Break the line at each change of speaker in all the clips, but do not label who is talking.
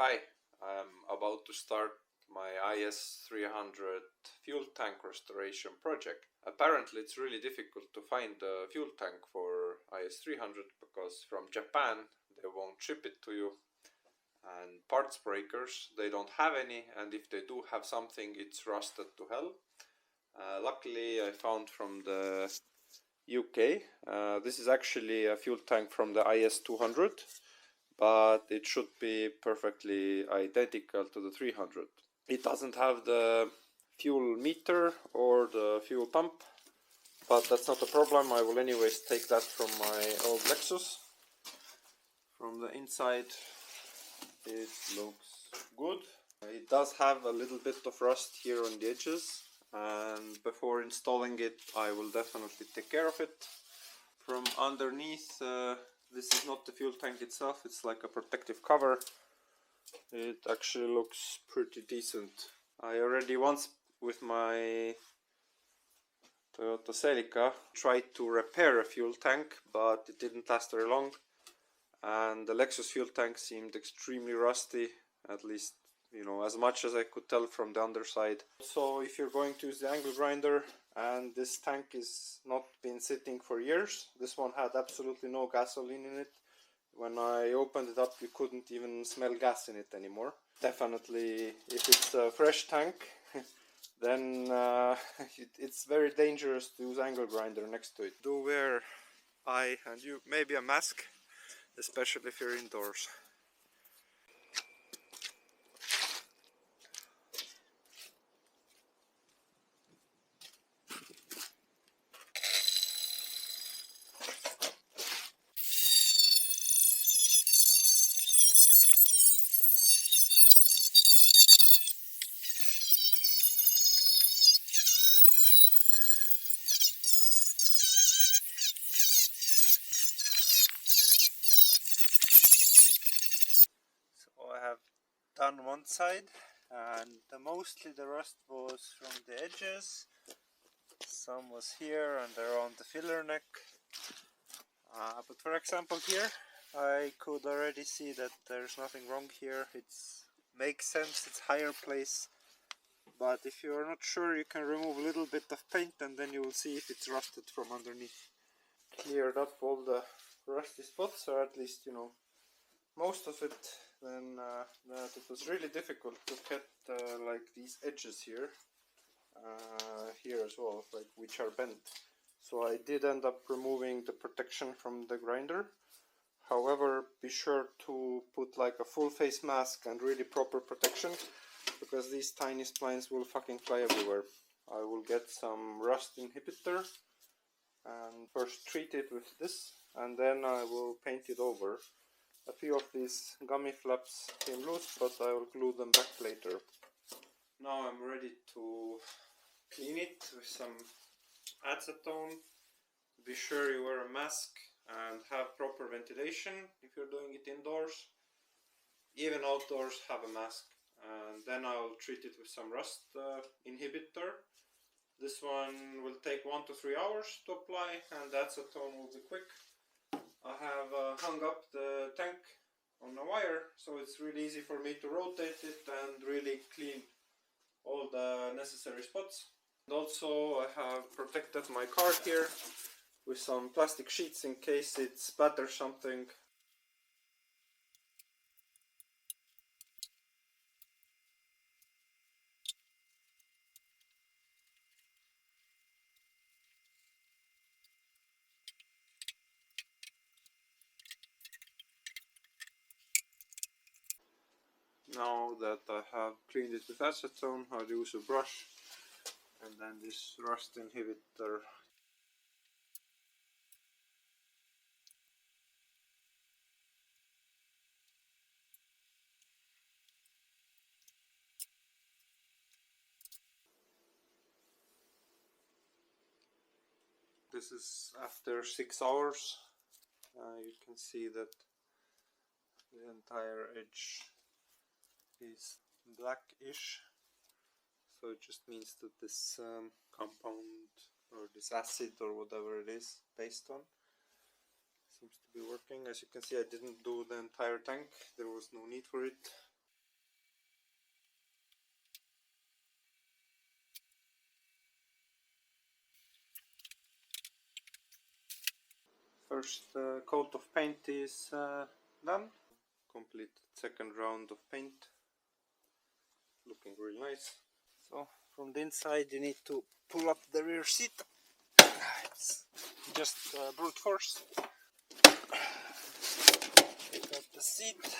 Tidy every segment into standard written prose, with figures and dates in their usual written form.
Hi, I'm about to start my IS300 fuel tank restoration project. Apparently it's really difficult to find a fuel tank for IS300 because from Japan they won't ship it to you, and parts breakers, they don't have any, and if they do have something, it's rusted to hell. Luckily I found from the UK. This is actually a fuel tank from the IS200, but it should be perfectly identical to the 300. It doesn't have the fuel meter or the fuel pump, but that's not a problem. I will anyways take that from my old Lexus. From the inside it looks good. It does have a little bit of rust here on the edges, and before installing it I will definitely take care of it. From underneath, this is not the fuel tank itself, it's like a protective cover. It actually looks pretty decent. I already once with my Toyota Celica tried to repair a fuel tank, but it didn't last very long, and the Lexus fuel tank seemed extremely rusty, at least, you know, as much as I could tell from the underside. So if you're going to use the angle grinder and this tank is not been sitting for years, this one had absolutely no gasoline in it. When I opened it up you couldn't even smell gas in it anymore. Definitely if it's a fresh tank then it's very dangerous to use angle grinder next to it. Do wear eye and you maybe a mask, especially if you're indoors. I have done one side, and mostly the rust was from the edges. Some was here and around the filler neck. But for example here, I could already see that there's nothing wrong here. It makes sense, it's higher place. But if you are not sure, you can remove a little bit of paint and then you will see if it's rusted from underneath. Cleared up all the rusty spots, or at least, you know, most of it. Then that it was really difficult to get like these edges here, here as well, like which are bent. So I did end up removing the protection from the grinder. However, be sure to put like a full face mask and really proper protection, because these tiny splines will fucking fly everywhere. I will get some rust inhibitor and first treat it with this, and then I will paint it over. A few of these gummy flaps came loose, but I will glue them back later. Now I'm ready to clean it with some acetone. Be sure you wear a mask and have proper ventilation if you're doing it indoors. Even outdoors, have a mask. And then I'll treat it with some rust inhibitor. This one will take 1 to 3 hours to apply, and the acetone will be quick. I have hung up the tank on a wire, so it's really easy for me to rotate it and really clean all the necessary spots. And also I have protected my car here with some plastic sheets in case it spatters something. Now that I have cleaned it with acetone, I'll use a brush and then this rust inhibitor. This is after 6 hours. You can see that the entire edge is blackish, so it just means that this compound or this acid or whatever it is based on seems to be working. As you can see, I didn't do the entire tank, there was no need for it. First coat of paint is done. Complete second round of paint. Looking really nice. So from the inside you need to pull up the rear seat. It's just brute force. Take out the seat.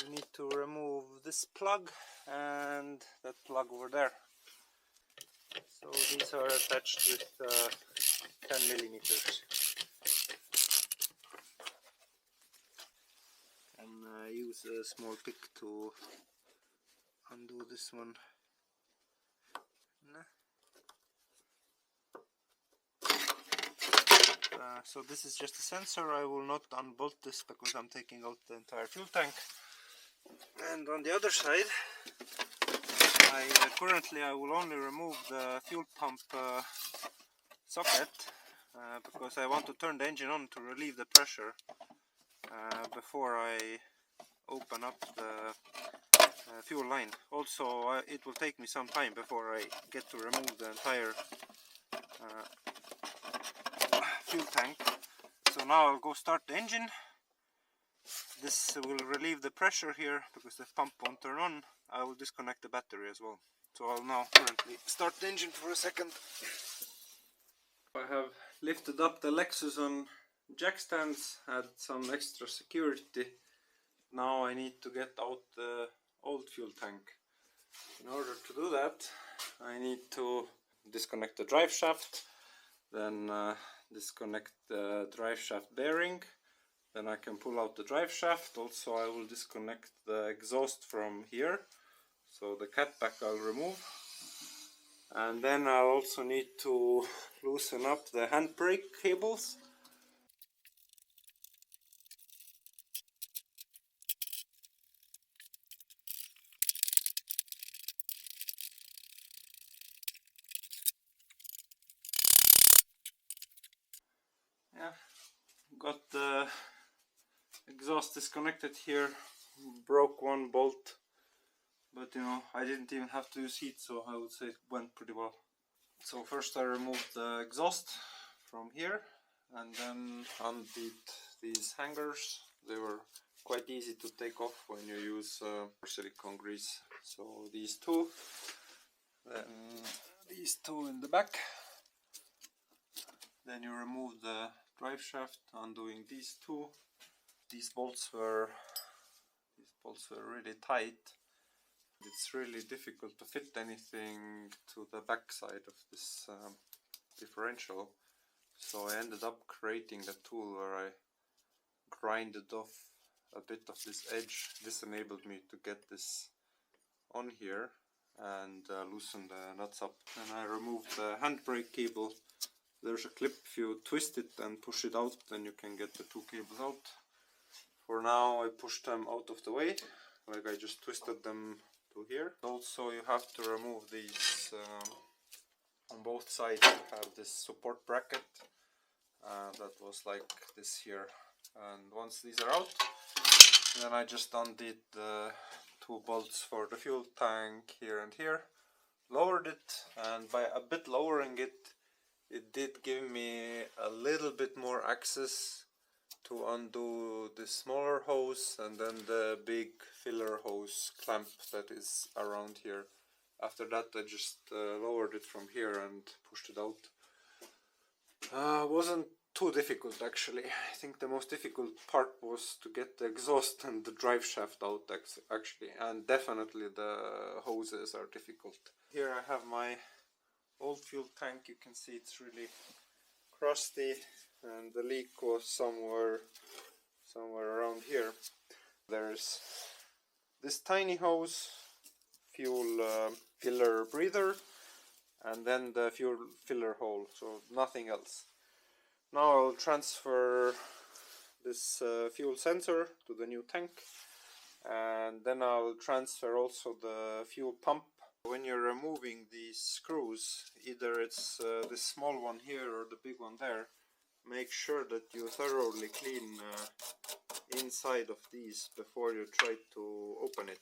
You need to remove this plug and that plug over there. So these are attached with 10 millimeters. And use a small pick to undo this one. So this is just a sensor. I will not unbolt this because I'm taking out the entire fuel tank. And on the other side, currently I will only remove the fuel pump socket because I want to turn the engine on to relieve the pressure before I open up the fuel line. Also, it will take me some time before I get to remove the entire fuel tank. So now I'll go start the engine. This will relieve the pressure here because the pump won't turn on. I will disconnect the battery as well. So I'll now currently start the engine for a second. I have lifted up the Lexus on jack stands, had some extra security. Now I need to get out the old fuel tank. In order to do that, I need to disconnect the drive shaft, then disconnect the drive shaft bearing, then I can pull out the drive shaft. Also I will disconnect the exhaust from here, so the catback I'll remove, and then I'll also need to loosen up the handbrake cables. Yeah, got the exhaust disconnected here, broke one bolt, but you know, I didn't even have to use heat, so I would say it went pretty well. So first I removed the exhaust from here and then undid these hangers. They were quite easy to take off when you use silicone grease. So these two, then these two in the back. Then you remove the drive shaft, undoing these two. These bolts were really tight. It's really difficult to fit anything to the back side of this differential. So I ended up creating a tool where I grinded off a bit of this edge. This enabled me to get this on here and loosen the nuts up. Then I removed the handbrake cable. There's a clip. If you twist it and push it out, then you can get the two cables out. For now I pushed them out of the way, like I just twisted them to here. Also you have to remove these, on both sides you have this support bracket that was like this here. And once these are out, then I just undid the two bolts for the fuel tank here and here, lowered it, and by a bit lowering it, it did give me a little bit more access to undo the smaller hose and then the big filler hose clamp that is around here. After that I just lowered it from here and pushed it out. Wasn't too difficult actually. I think the most difficult part was to get the exhaust and the drive shaft out actually, and definitely the hoses are difficult. Here I have my old fuel tank. You can see it's really crusty and the leak was somewhere around here. There's this tiny hose, fuel filler breather, and then the fuel filler hole, so nothing else. Now I'll transfer this fuel sensor to the new tank, and then I'll transfer also the fuel pump. When you're removing these screws, either it's this small one here or the big one there, make sure that you thoroughly clean inside of these before you try to open it.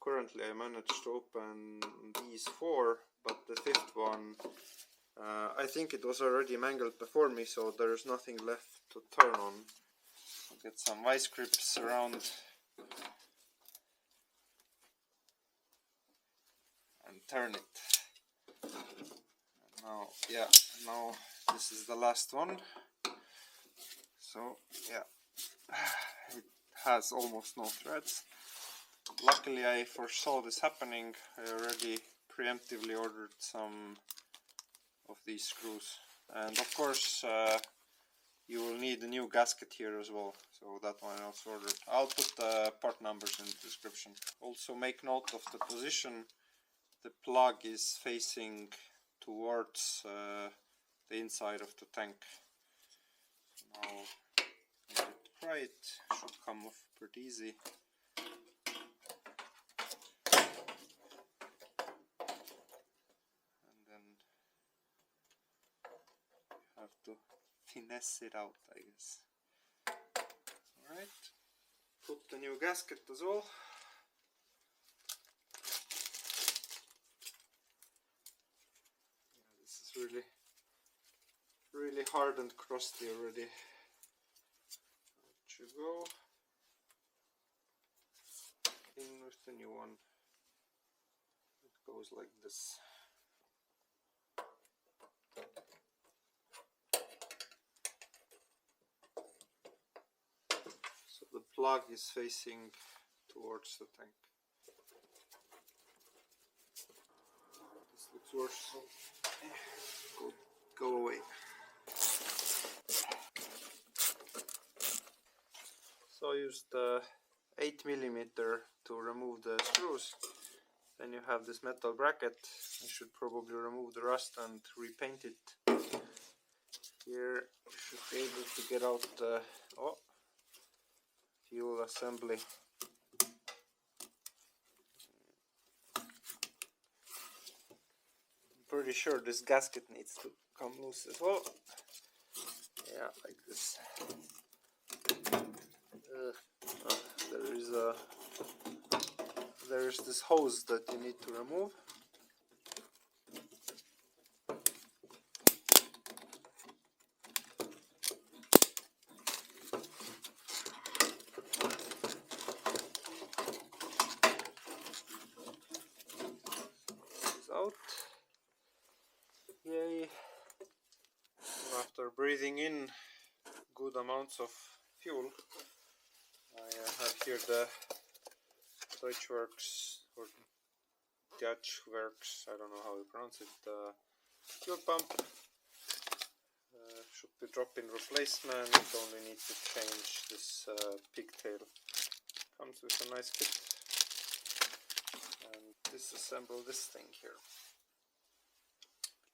Currently I managed to open these four, but the fifth one I think it was already mangled before me, so there's nothing left to turn on. I'll get some vice grips around and turn it. And now, yeah, now this is the last one. So yeah, it has almost no threads. Luckily I foresaw this happening. I already preemptively ordered some of these screws, and of course you will need a new gasket here as well, so that one I also ordered. I'll put the part numbers in the description. Also make note of the position. The plug is facing towards the inside of the tank. Now let it pry, it should come off pretty easy. And then you have to finesse it out, I guess. Alright, put the new gasket as well. Yeah, this is really hard and crusty already. Let you go. In with the new one. It goes like this. So the plug is facing towards the tank. This looks worse, so go away. So I used 8mm to remove the screws. Then you have this metal bracket. You should probably remove the rust and repaint it. Here you should be able to get out the fuel assembly. I'm pretty sure this gasket needs to come loose as well. Yeah, like this. There is this hose that you need to remove. It's out. Yay! After breathing in good amounts of fuel, I have here the DeatschWerks or DeatschWerks, I don't know how you pronounce it, fuel pump. Should be drop-in replacement, only need to change this pigtail. Comes with a nice kit. And disassemble this thing here.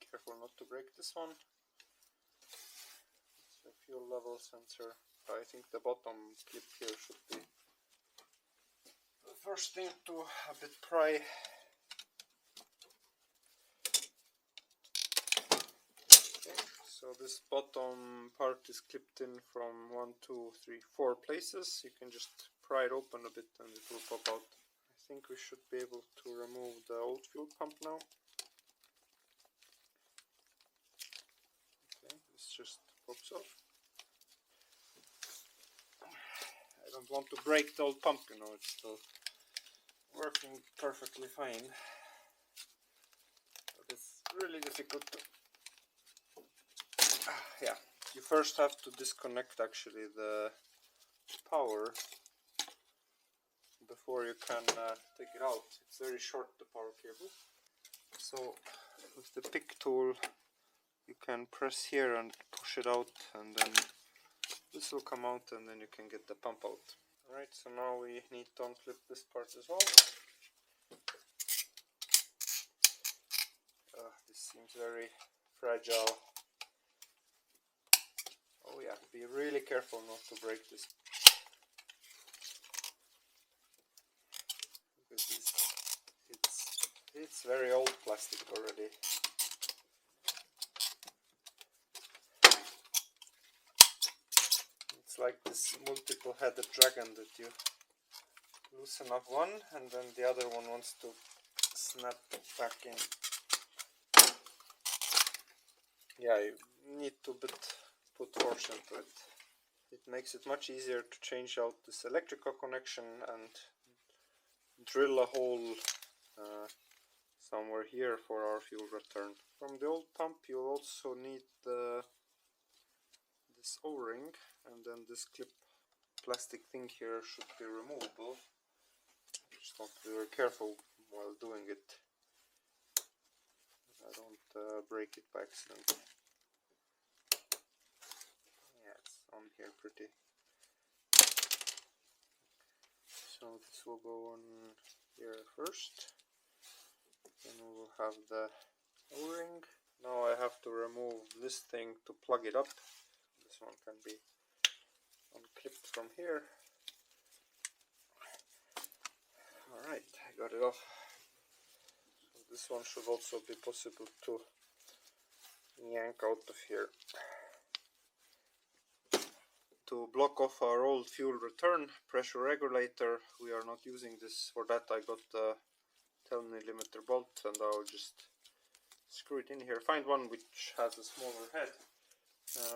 Be careful not to break this one. It's a fuel level sensor. I think the bottom clip here should be the first thing to a bit pry. Okay, so this bottom part is clipped in from 1, 2, 3, 4 places. You can just pry it open a bit and it will pop out. I think we should be able to remove the old fuel pump now. Okay, this just pops off. I don't want to break the old pump, you know, it's still working perfectly fine. But it's really difficult to... yeah, you first have to disconnect actually the power before you can take it out. It's very short, the power cable. So with the pick tool you can press here and push it out, and then this will come out and then you can get the pump out. Alright, so now we need to unclip this part as well. This seems very fragile. Oh yeah, be really careful not to break this. Because it's very old plastic already. It's like this multiple-headed dragon that you loosen up one and then the other one wants to snap back in. yeah, you need to put force into it. It makes it much easier to change out this electrical connection and drill a hole somewhere here for our fuel return. From the old pump you'll also need this O-ring, and then this clip plastic thing here should be removable. Just have to be very careful while doing it. I don't break it by accident. Yeah, it's on here pretty. So this will go on here first. Then we will have the O-ring. Now I have to remove this thing to plug it up. This one can be unclipped from here. Alright, I got it off. So this one should also be possible to yank out of here. To block off our old fuel return pressure regulator, we are not using this. For that I got a 10mm bolt, and I'll just screw it in here. Find one which has a smaller head.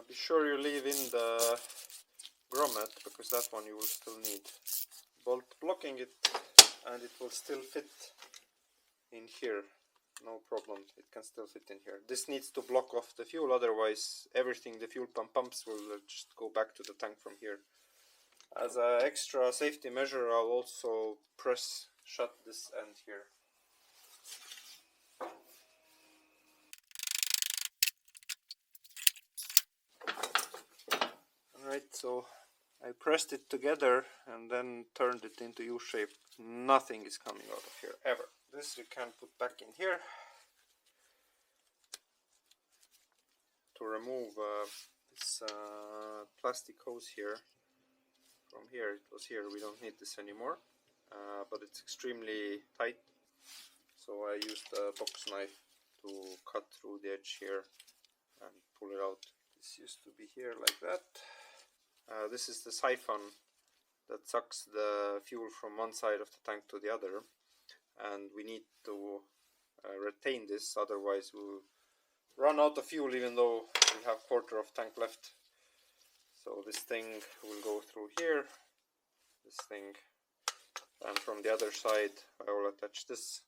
Be sure you leave in the grommet, because that one you will still need. Bolt blocking it, and it will still fit in here. No problem, it can still fit in here. This needs to block off the fuel, otherwise everything the fuel pump pumps will just go back to the tank from here. As an extra safety measure, I'll also press shut this end here. Alright, so I pressed it together and then turned it into U-shape. Nothing is coming out of here, ever. This we can put back in here. To remove this plastic hose here. From here, it was here, we don't need this anymore. But it's extremely tight. So I used a box knife to cut through the edge here and pull it out. This used to be here like that. This is the siphon that sucks the fuel from one side of the tank to the other, and we need to retain this, otherwise we'll run out of fuel even though we have quarter of tank left. So this thing will go through here, this thing, and from the other side I will attach this.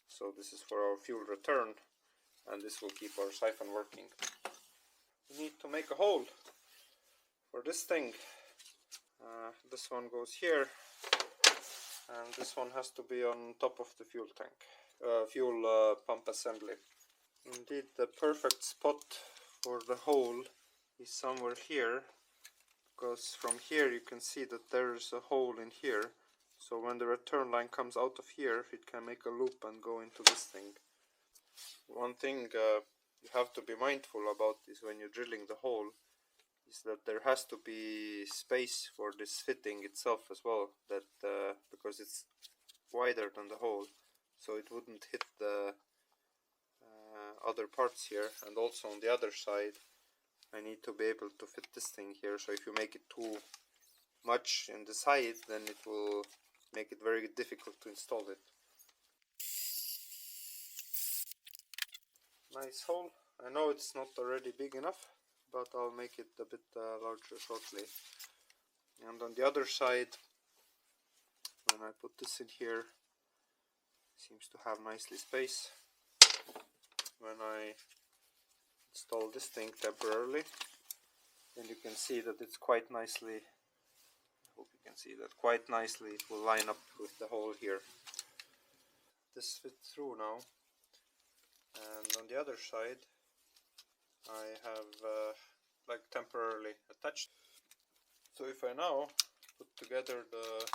So this is for our fuel return, and this will keep our siphon working. We need to make a hole for this thing. This one goes here, and this one has to be on top of the fuel tank, fuel pump assembly. Indeed, the perfect spot for the hole is somewhere here, because from here you can see that there is a hole in here. So when the return line comes out of here, it can make a loop and go into this thing. One thing you have to be mindful about is when you're drilling the hole, is that there has to be space for this fitting itself as well, that because it's wider than the hole, so it wouldn't hit the other parts here. And also on the other side I need to be able to fit this thing here, so if you make it too much in the side, then it will make it very difficult to install it. Nice hole. I know it's not already big enough, but I'll make it a bit larger shortly. And on the other side, when I put this in here, it seems to have nicely space. When I install this thing temporarily, then you can see that it's quite nicely, I hope you can see that quite nicely, it will line up with the hole here. This fits through now, and on the other side I have like temporarily attached. So if I now put together the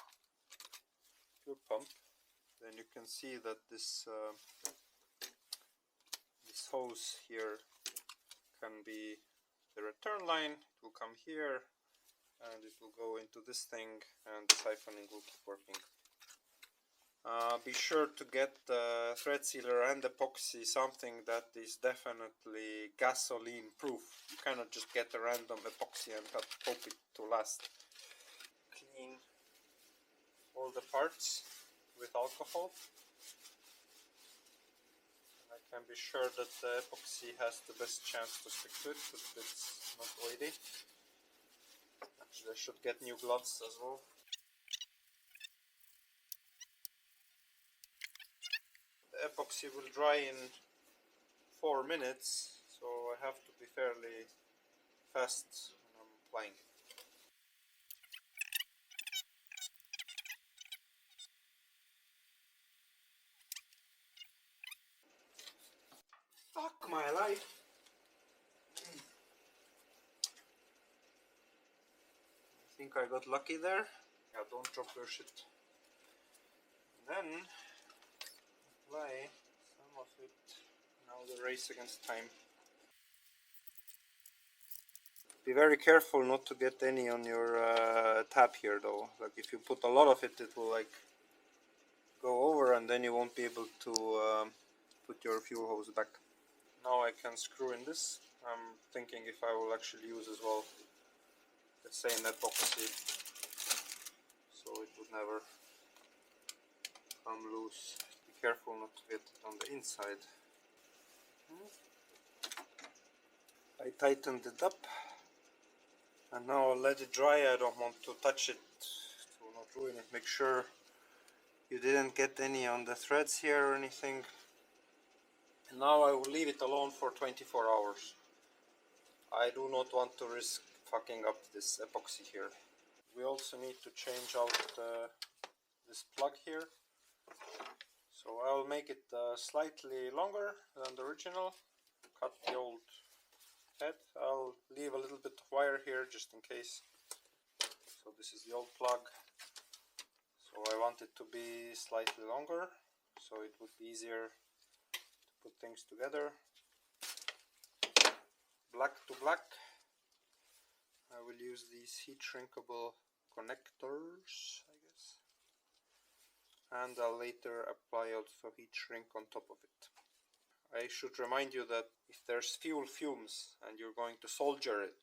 fuel pump, then you can see that this this hose here can be the return line. It will come here and it will go into this thing, and the siphoning will keep working. Be sure to get the thread sealer and epoxy something that is definitely gasoline proof. You cannot just get a random epoxy and hope it to last. Clean all the parts with alcohol. I can be sure that the epoxy has the best chance to stick to it, but it's not oily. Actually, I should get new gloves as well. The epoxy will dry in 4 minutes, so I have to be fairly fast when I'm applying it. Fuck my life! I think I got lucky there. Yeah, don't drop your shit. And then apply some of it. Now the race against time. Be very careful not to get any on your tab here though. Like if you put a lot of it, it will like go over and then you won't be able to put your fuel hose back. Now I can screw in this. I'm thinking if I will actually use as well the same epoxy, so it would never come loose. Be careful not to get it on the inside. I tightened it up and now I'll let it dry. I don't want to touch it to not ruin it. Make sure you didn't get any on the threads here or anything. And now I will leave it alone for 24 hours. I do not want to risk fucking up this epoxy here. We also need to change out this plug here. So I'll make it slightly longer than the original. Cut the old head. I'll leave a little bit of wire here just in case. So this is the old plug. So I want it to be slightly longer, so it would be easier to put things together. Black to black. I will use these heat shrinkable connectors, I guess. And I'll later apply also heat shrink on top of it. I should remind you that if there's fuel fumes and you're going to solder it,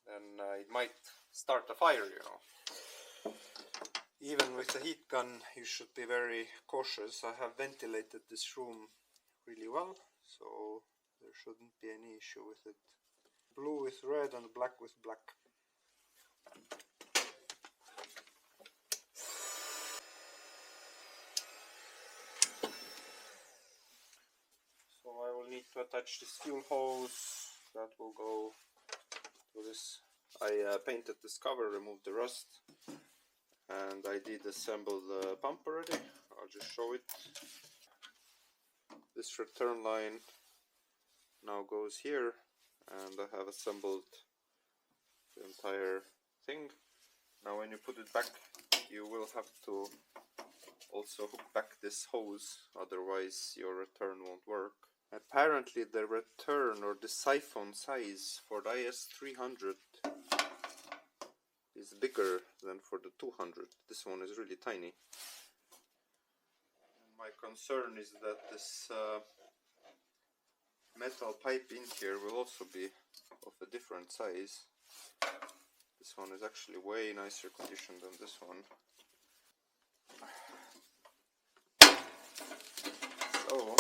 then it might start a fire, you know. Even with a heat gun, you should be very cautious. I have ventilated this room really well, so there shouldn't be any issue with it. Blue with red and black with black. So I will need to attach this fuel hose. That will go to this. I painted this cover, removed the rust, and I did assemble the pump already. I'll just show it. This return line now goes here, and I have assembled the entire thing. Now when you put it back, you will have to also hook back this hose, otherwise your return won't work. Apparently the return or the siphon size for the IS300 is bigger than for the 200. This one is really tiny. And my concern is that this metal pipe in here will also be of a different size. This one is actually way nicer condition than this one. So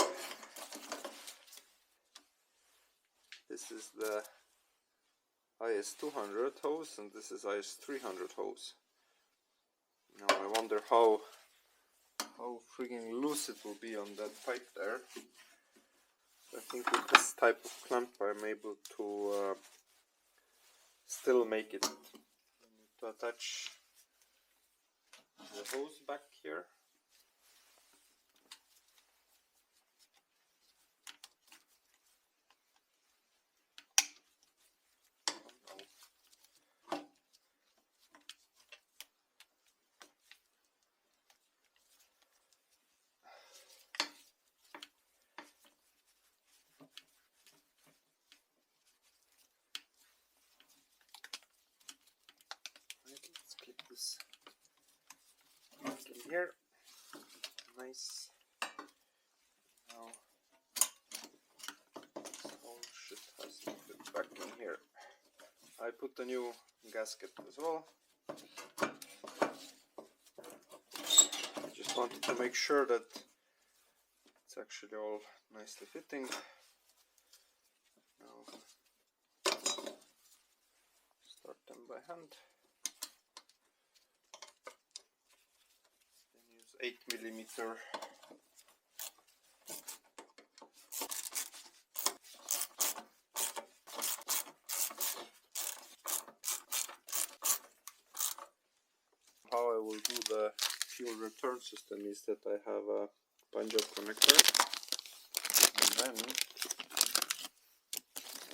this is the IS200 hose and this is IS300 hose. Now I wonder how friggin' loose it will be on that pipe there. I think with this type of clamp I'm able to still make it. I need to attach the hose back here. Let's clip this back in here. Nice. Now this whole shit has to fit back in here. I put the new gasket as well. I just wanted to make sure that it's actually all nicely fitting. Now start them by hand. Then use 8mm. How I will do the fuel return system is that I have a bunch of connector, and then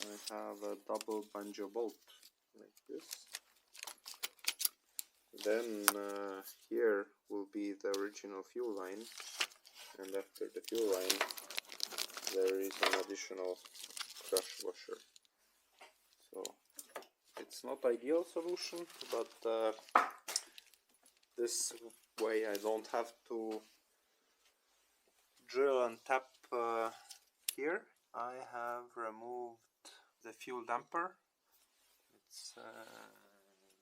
I have a double banjo bolt like this. Then here will be the original fuel line, and after the fuel line there is an additional crush washer. So it's not ideal solution, but this way I don't have to drill and tap here. I have removed the fuel damper. It's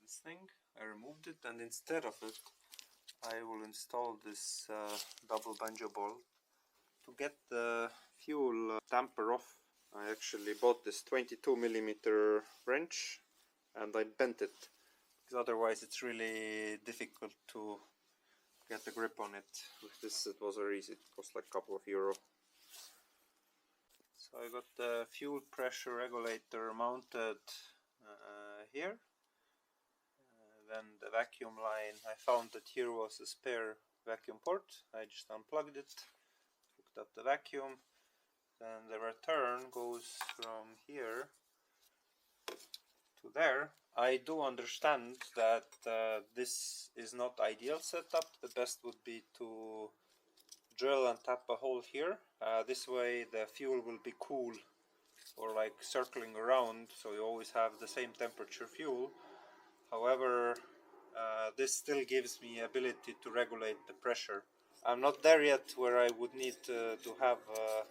this thing. I removed it, and instead of it I will install this double banjo ball. To get the fuel damper off, I actually bought this 22mm wrench and I bent it, because otherwise it's really difficult to get a grip on it. With this it was very easy, it cost like a couple of euro. So I got the fuel pressure regulator mounted here. Then the vacuum line, I found that here was a spare vacuum port. I just unplugged it, hooked up the vacuum. Then the return goes from here to there. I do understand that this is not ideal setup. The best would be to drill and tap a hole here. This way the fuel will be cool, or like circling around, so you always have the same temperature fuel. However, this still gives me ability to regulate the pressure. I'm not there yet where I would need to have a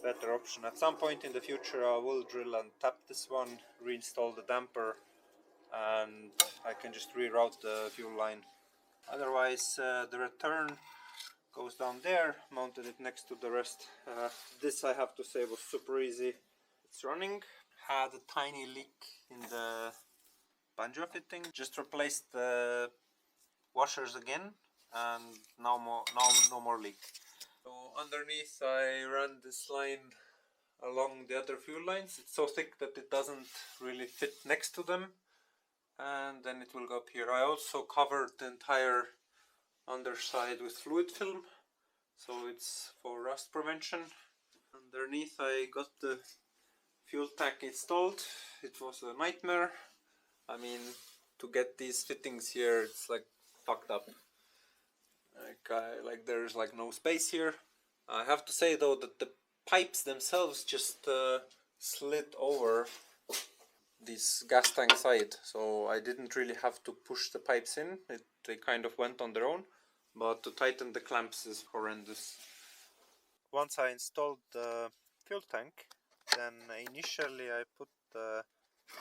better option. At some point in the future I will drill and tap this one, reinstall the damper, and I can just reroute the fuel line. Otherwise the return goes down there, mounted it next to the rest. This, I have to say, was super easy. It's running. Had a tiny leak in the banjo fitting. Just replaced the washers again, and no more leak. So underneath I ran this line along the other fuel lines. It's so thick that it doesn't really fit next to them, and then it will go up here. I also covered the entire underside with fluid film, so it's for rust prevention. Underneath I got the fuel tank installed. It was a nightmare. I mean, to get these fittings here, it's like fucked up. Like there's like no space here. I have to say though that the pipes themselves just slid over this gas tank side, so I didn't really have to push the pipes in. They kind of went on their own, but to tighten the clamps is horrendous. Once I installed the fuel tank, then initially I put the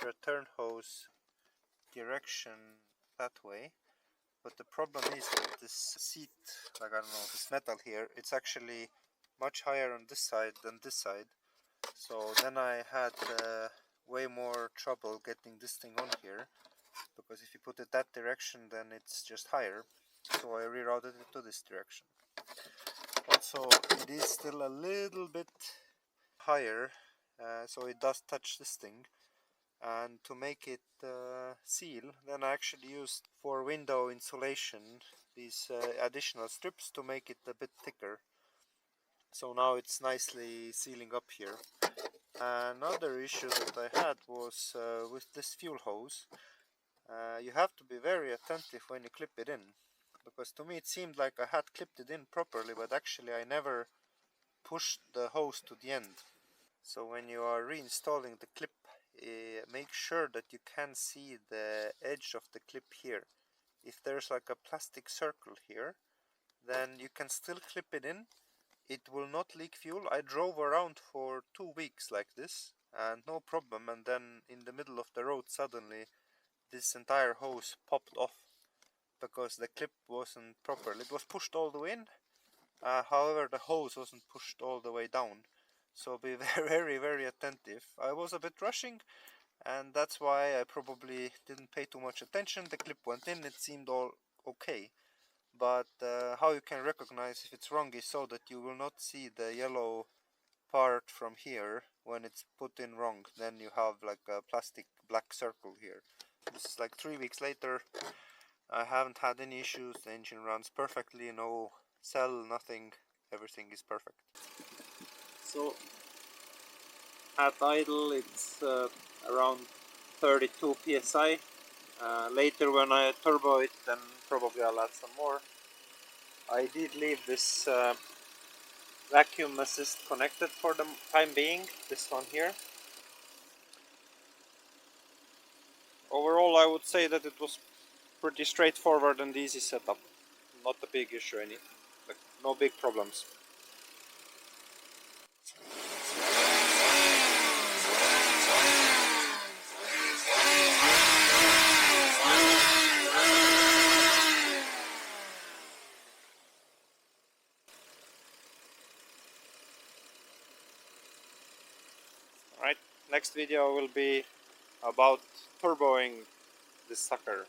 return hose direction that way, but the problem is that this seat, like I don't know, this metal here, it's actually much higher on this side than this side. So then I had way more trouble getting this thing on here, because if you put it that direction then it's just higher. So I rerouted it to this direction. Also, it is still a little bit higher, so it does touch this thing. And to make it seal, then I actually used for window insulation these additional strips to make it a bit thicker. So now it's nicely sealing up here. Another issue that I had was with this fuel hose. You have to be very attentive when you clip it in, because to me it seemed like I had clipped it in properly, but actually I never pushed the hose to the end. So when you are reinstalling the clip, make sure that you can see the edge of the clip here. If there's like a plastic circle here, then you can still clip it in. It will not leak fuel. I drove around for 2 weeks like this and no problem, and then in the middle of the road suddenly this entire hose popped off because the clip wasn't properly. It was pushed all the way in, however the hose wasn't pushed all the way down. so be very attentive. I was a bit rushing, and that's why I probably didn't pay too much attention. The clip went in, it seemed all okay, but how you can recognize if it's wrong is so that you will not see the yellow part from here when it's put in wrong. Then you have like a plastic black circle here. This is like 3 weeks later. I haven't had any issues. The engine runs perfectly, no cell, nothing. Everything is perfect. So at idle it's around 32 psi. Later when I turbo it, then probably I'll add some more. I did leave this vacuum assist connected for the time being, this one here. Overall I would say that it was pretty straightforward and easy setup. Not a big issue, like no big problems. Alright, next video will be about turboing this sucker.